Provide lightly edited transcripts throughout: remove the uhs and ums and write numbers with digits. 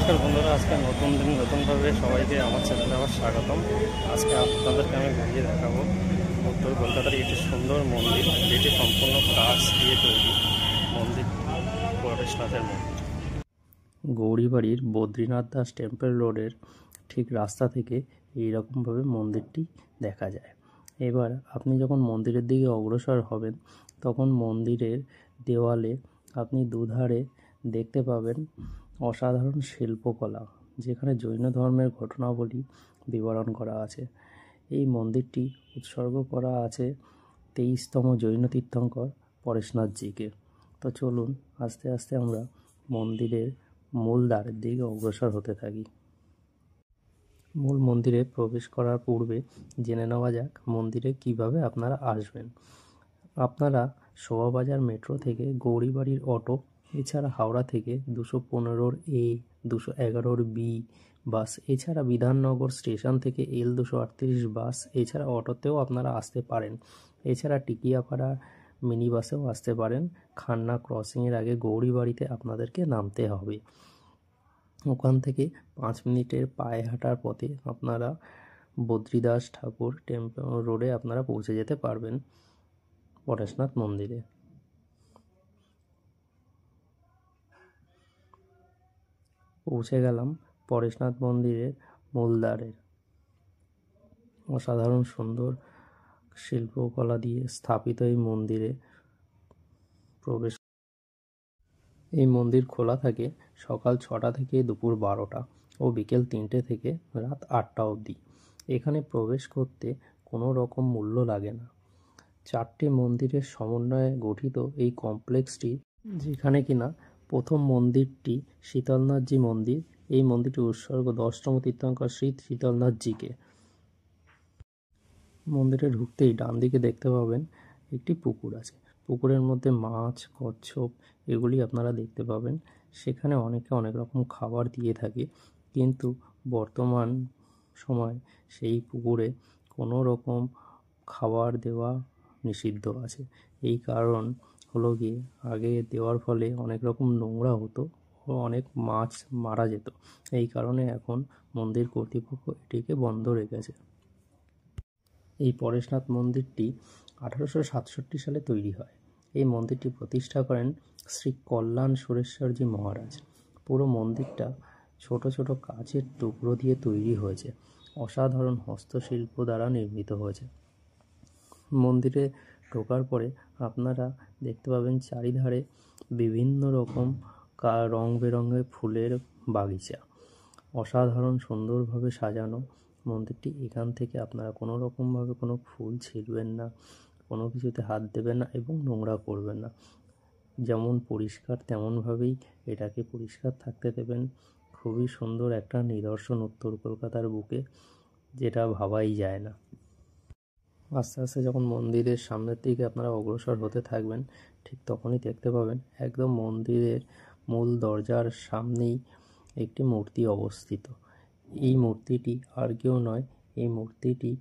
নমস্কার বন্ধুরা, আজকে নতুন দিন নতুনভাবে সবাইকে আমার চ্যানেলে আবার স্বাগতম। আজকে আপনাদেরকে আমি ঘুরিয়ে দেখাবো উত্তর কলকাতার একটি সুন্দর মন্দির, যেটি সম্পূর্ণ কাঁচ দিয়ে তৈরি মন্দির, পরেশনাথের মন্দির। গৌরীবাড়ির বদ্রীনাথ দাস টেম্পল রোডের ঠিক রাস্তা থেকে এইরকমভাবে মন্দিরটি দেখা যায়। এবার আপনি যখন মন্দিরের দিকে অগ্রসর হবেন, তখন মন্দিরের দেওয়ালে আপনি দুধারে দেখতে পাবেন অসাধারণ শিল্পকলা, যেখানে জৈন ধর্মের ঘটনাবলী বিবরণ করা আছে। এই মন্দিরটি উৎসর্গ করা আছে 23তম জৈন তীর্থঙ্কর পরেশনাথজিকে। তো চলুন আস্তে আস্তে আমরা মন্দিরের মূল দ্বারের দিকে অগ্রসর হতে থাকি। মূল মন্দিরে প্রবেশ করার পূর্বে জেনে নেওয়া যাক মন্দিরে কিভাবে আপনারা আসবেন। আপনারা শোভাবাজার মেট্রো থেকে গৌরীবাড়ির অটো, এছাড়া হাওড়া থেকে 215 A, 211 B বাস, এছাড়া বিধাননগর স্টেশন থেকে L 238 বাস, এছাড়া অটোতেও আপনারা আসতে পারেন। এছাড়া টিকিয়াপাড়া মিনি বাসেও আসতে পারেন। খান্না ক্রসিংয়ের আগে গৌরীবাড়িতে আপনাদেরকে নামতে হবে। ওখান থেকে 5 মিনিটের পায়ে হাঁটার পথে আপনারা বদ্রীদাস ঠাকুর টেম্পল রোডে আপনারা পৌঁছে যেতে পারবেন পরেশনাথ মন্দিরে। পৌঁছে গেলাম পরেশনাথ মন্দিরের মূলদ্বারের। অসাধারণ সুন্দর শিল্পকলা দিয়ে স্থাপিত এই মন্দিরে প্রবেশ। এই মন্দির খোলা থাকে সকাল 6টা থেকে দুপুর 12টা ও বিকেল 3টে থেকে রাত 8টা অবধি। এখানে প্রবেশ করতে কোনো রকম মূল্য লাগে না। 4টে মন্দিরের সমন্বয়ে গঠিত এই কমপ্লেক্সটি, যেখানে কিনা প্রথম মন্দিরটি শীতলনাথজি মন্দির, এই মন্দিরটি উৎসর্গ 10তম তীর্থঙ্কর শ্রী শীতলনাথজিকে। মন্দিরে ঢুকতেই ডান দিকে দেখতে পাবেন একটি পুকুর আছে। পুকুরের মধ্যে মাছ, কচ্ছপ এগুলি আপনারা দেখতে পাবেন। সেখানে অনেকে অনেক রকম খাবার দিয়ে থাকে, কিন্তু বর্তমান সময় সেই পুকুরে কোনো রকম খাবার দেওয়া নিষিদ্ধ আছে। এই কারণ হলো গিয়ে, আগে দেওয়ার ফলে অনেক রকম নোংরা হতো ও অনেক মাছ মারা যেত। এই কারণে এখন মন্দির কর্তৃপক্ষ এটিকে বন্ধ রেখেছে। এই পরেশনাথ মন্দিরটি 1867 সালে তৈরি হয়। এই মন্দিরটি প্রতিষ্ঠা করেন শ্রী কল্যাণ সুরেশ্বরজি মহারাজ। পুরো মন্দিরটা ছোট ছোট কাচের টুকরো দিয়ে তৈরি হয়েছে, অসাধারণ হস্তশিল্প দ্বারা নির্মিত হয়েছে। মন্দিরে ঢোকার পরে আপনারা দেখতে পাবেন চারিধারে বিভিন্ন রকম রং বেরঙের ফুলের বাগিচা, অসাধারণ সুন্দরভাবে সাজানো মন্দিরটি। এখান থেকে আপনারা কোনো রকমভাবে কোনো ফুল ছিঁড়বেন না, কোনো কিছুতে হাত দেবেন না এবং নোংরা করবেন না। যেমন পরিষ্কার তেমনভাবেই এটাকে পরিষ্কার থাকতে দেবেন। খুবই সুন্দর একটা নিদর্শন উত্তর কলকাতার বুকে, যেটা ভাবাই যায় না। আস্তে আস্তে যখন মন্দিরের সামনের দিকে আপনারা অগ্রসর হতে থাকবেন, ঠিক তখনই দেখতে পাবেন একদম মন্দিরের মূল দরজার সামনেই একটি মূর্তি অবস্থিত। এই মূর্তিটি আর কেউ নয়, এই মূর্তিটি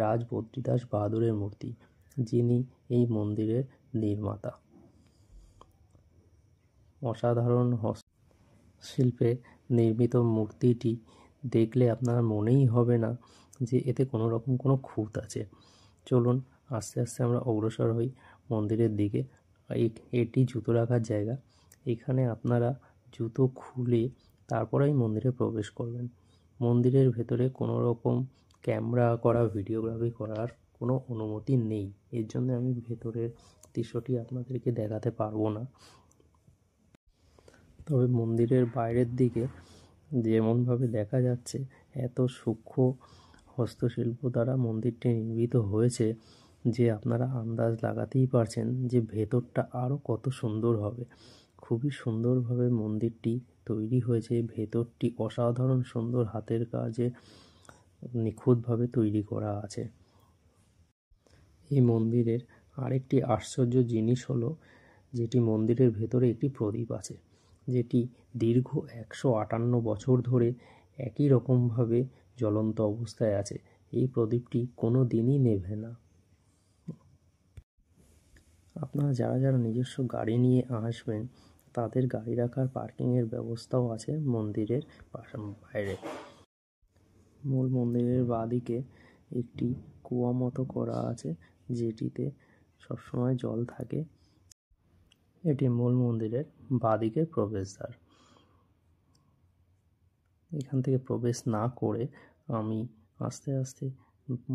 রাজ বদ্রীদাস বাহাদুরের মূর্তি, যিনি এই মন্দিরের নির্মাতা। অসাধারণ হস্তশিল্পে নির্মিত মূর্তিটি দেখলে আপনার মনেই হবে না যে এতে কোনো রকম কোনো খুঁত আছে। চলুন আস্তে আস্তে আমরা অগ্রসর হই মন্দিরের দিকে। এটি জুতো রাখার জায়গা। এখানে আপনারা জুতো খুলে তারপরেই মন্দিরে প্রবেশ করবেন। মন্দিরের ভেতরে কোনো রকম ক্যামেরা করা, ভিডিওগ্রাফি করার কোনো অনুমতি নেই। এর জন্য আমি ভেতরের দৃশ্যটি আপনাদেরকে দেখাতে পারবো না। তবে মন্দিরের বাইরের দিকে যেমনভাবে দেখা যাচ্ছে, এত সূক্ষ্ম হস্তশিল্প দ্বারা মন্দিরটি নির্মিত হয়েছে যে আপনারা আন্দাজ লাগাতেই পারছেন যে ভেতরটা আরও কত সুন্দর হবে। খুবই সুন্দরভাবে মন্দিরটি তৈরি হয়েছে। ভেতরটি অসাধারণ সুন্দর হাতের কাজে নিখুঁতভাবে তৈরি করা আছে। এই মন্দিরের আরেকটি আশ্চর্য জিনিস হলো, যেটি মন্দিরের ভেতরে একটি প্রদীপ আছে, যেটি দীর্ঘ 158 বছর ধরে একই রকমভাবে জ্বলন্ত অবস্থায় আছে। এই প্রদীপটি কোনো দিনই নেভে না। আপনারা যারা যারা নিজস্ব গাড়ি নিয়ে আসবেন, তাদের গাড়ি রাখার পার্কিংয়ের ব্যবস্থাও আছে মন্দিরের বাইরে। মূল মন্দিরের বাঁদিকে একটি কুয়া মতো করা আছে, যেটিতে সবসময় জল থাকে। এটি মূল মন্দিরের বাঁদিকের প্রবেশদ্বার। এখান থেকে প্রবেশ না করে আমি আস্তে আস্তে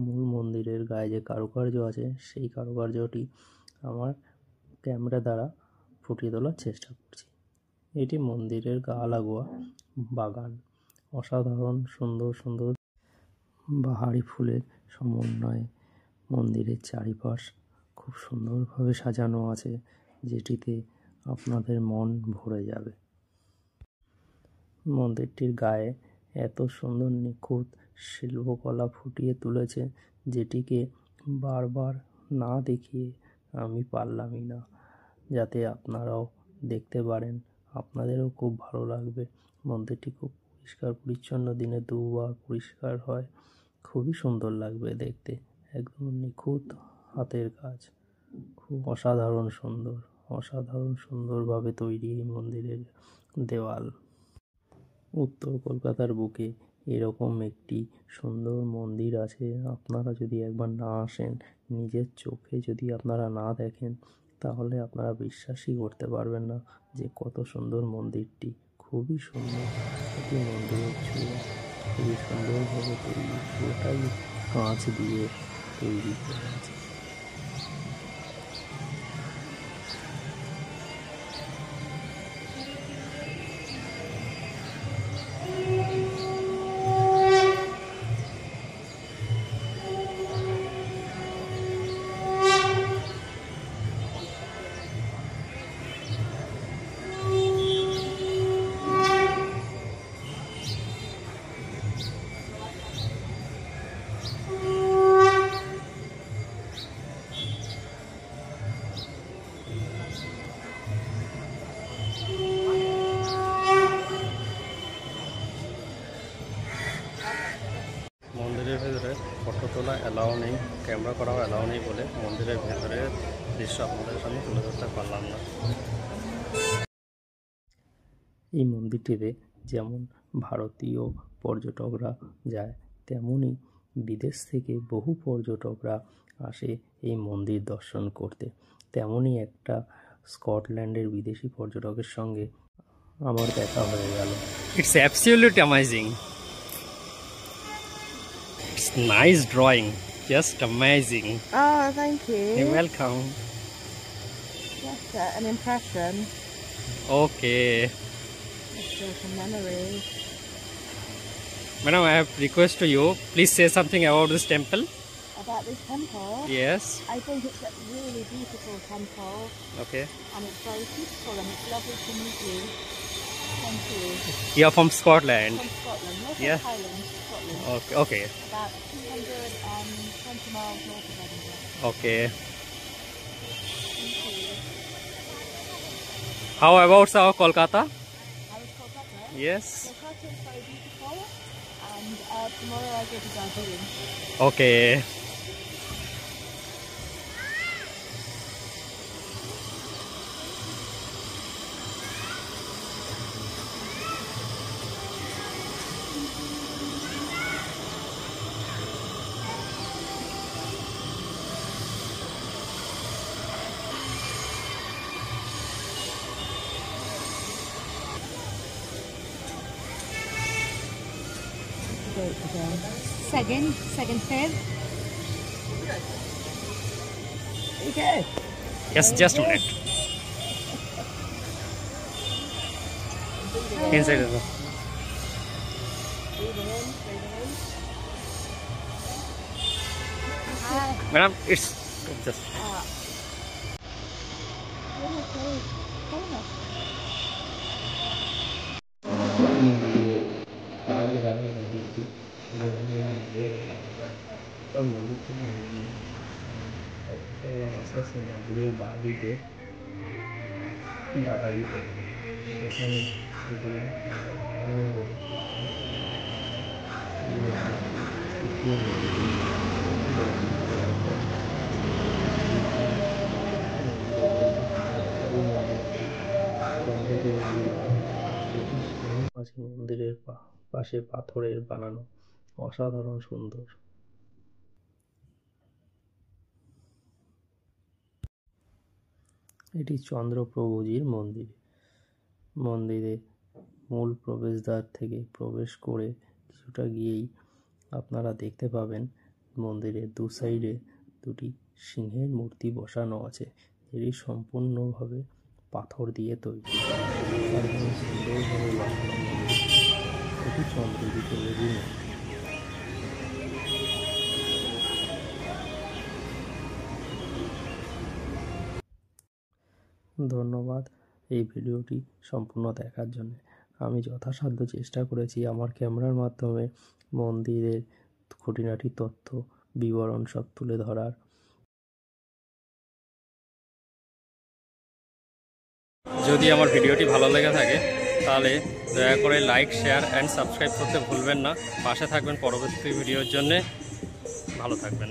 মূল মন্দিরের গায়ে যে কারুকার্য আছে সেই কারুকার্যটি আমার ক্যামেরা দ্বারা ফুটিয়ে তোলার চেষ্টা করছি। এটি মন্দিরের গা লাগোয়া বাগান। অসাধারণ সুন্দর সুন্দর বাহারি ফুলের সমন্বয়ে মন্দিরের চারিপাশ খুব সুন্দরভাবে সাজানো আছে, যেটিতে আপনাদের মন ভরে যাবে। মন্দিরটির গায়ে এত সুন্দর নিখুঁত শিল্পকলা ফুটিয়ে তুলেছে, যেটিকে বারবার না দেখিয়ে আমি পারলামই না। যাতে আপনারাও দেখতে পারেন, আপনাদেরও খুব ভালো লাগবে। মন্দিরটি খুব পরিষ্কার পরিচ্ছন্ন, দিনে দুবার পরিষ্কার হয়। খুবই সুন্দর লাগবে দেখতে, একদম নিখুঁত হাতের কাজ, খুব অসাধারণ সুন্দরভাবে তৈরি এই মন্দিরের দেওয়াল। উত্তর কলকাতার বুকে এরকম একটি সুন্দর মন্দির আছে। আপনারা যদি একবার না আসেন, নিজের চোখে যদি আপনারা না দেখেন, তাহলে আপনারা বিশ্বাসই করতে পারবেন না যে কত সুন্দর মন্দিরটি। খুবই সুন্দর এটি মন্দিরের চূড়া, খুবই সুন্দরভাবে তৈরি, পুরোটাই কাঁচ দিয়ে তৈরি করা আছে। মন্দিরের ভেতরে ফটো তোলা অ্যালাউ নেই, ক্যামেরা করাও অ্যালাউ নেই বলে মন্দিরের ভেতরে দৃশ্য আপনাদের সামনে তুলে ধরতে পারলাম না। এই মন্দিরটিতে যেমন ভারতীয় পর্যটকরা যায়, তেমনই বিদেশ থেকে বহু পর্যটকরা আসে এই মন্দির দর্শন করতে। তেমনই একটা স্কটল্যান্ডের বিদেশি পর্যটকের সঙ্গে আমার দেখা হয়ে গেল। It's absolutely amazing. It's nice drawing, just amazing. Oh, thank you. You're welcome. Yes, an impression. Okay. Just a memory. Madam, I have request to you. Please say something about this temple. About this temple? Yes. I think it's a really beautiful temple. Okay. And it's very peaceful and it's lovely to meet you. Thank you. You're from Scotland. From Scotland, north Yeah. of Highlands, Scotland. Okay. Okay. About 220 miles north of Edinburgh. Okay. Thank you. How about our Kolkata? How is Kolkata? Yes. Kolkata is very beautiful. And tomorrow I go to Darjeeling. Okay. Second Feb. Okay. Yes, just a minute. Inside as well. Madam, it's just. মন্দিরের পাশে পাথরের বানানো, অসাধারণ সুন্দর। এটি চন্দ্রপ্রভুজির মন্দির। মন্দিরে মূল প্রবেশদ্বার থেকে প্রবেশ করে কিছুটা গিয়েই আপনারা দেখতে পাবেন মন্দিরের দু সাইডে দুটি সিংহের মূর্তি বসানো আছে, এটি সম্পূর্ণভাবে পাথর দিয়ে তৈরি। অসাধারণ সুন্দরভাবে বানানো মন্দির। এটি চন্দ্রজিৎ প্রভুজির মন্দির। ধন্যবাদ এই ভিডিওটি সম্পূর্ণ দেখার জন্য। আমি যথাসাধ্য চেষ্টা করেছি আমার ক্যামেরার মাধ্যমে মন্দিরের খুঁটিনাটি তথ্য বিবরণ সব তুলে ধরার। যদি আমার ভিডিওটি ভালো লেগে থাকে তাহলে দয়া করে লাইক, শেয়ার অ্যান্ড সাবস্ক্রাইব করতে ভুলবেন না। পাশে থাকবেন পরবর্তী ভিডিওর জন্যে। ভালো থাকবেন।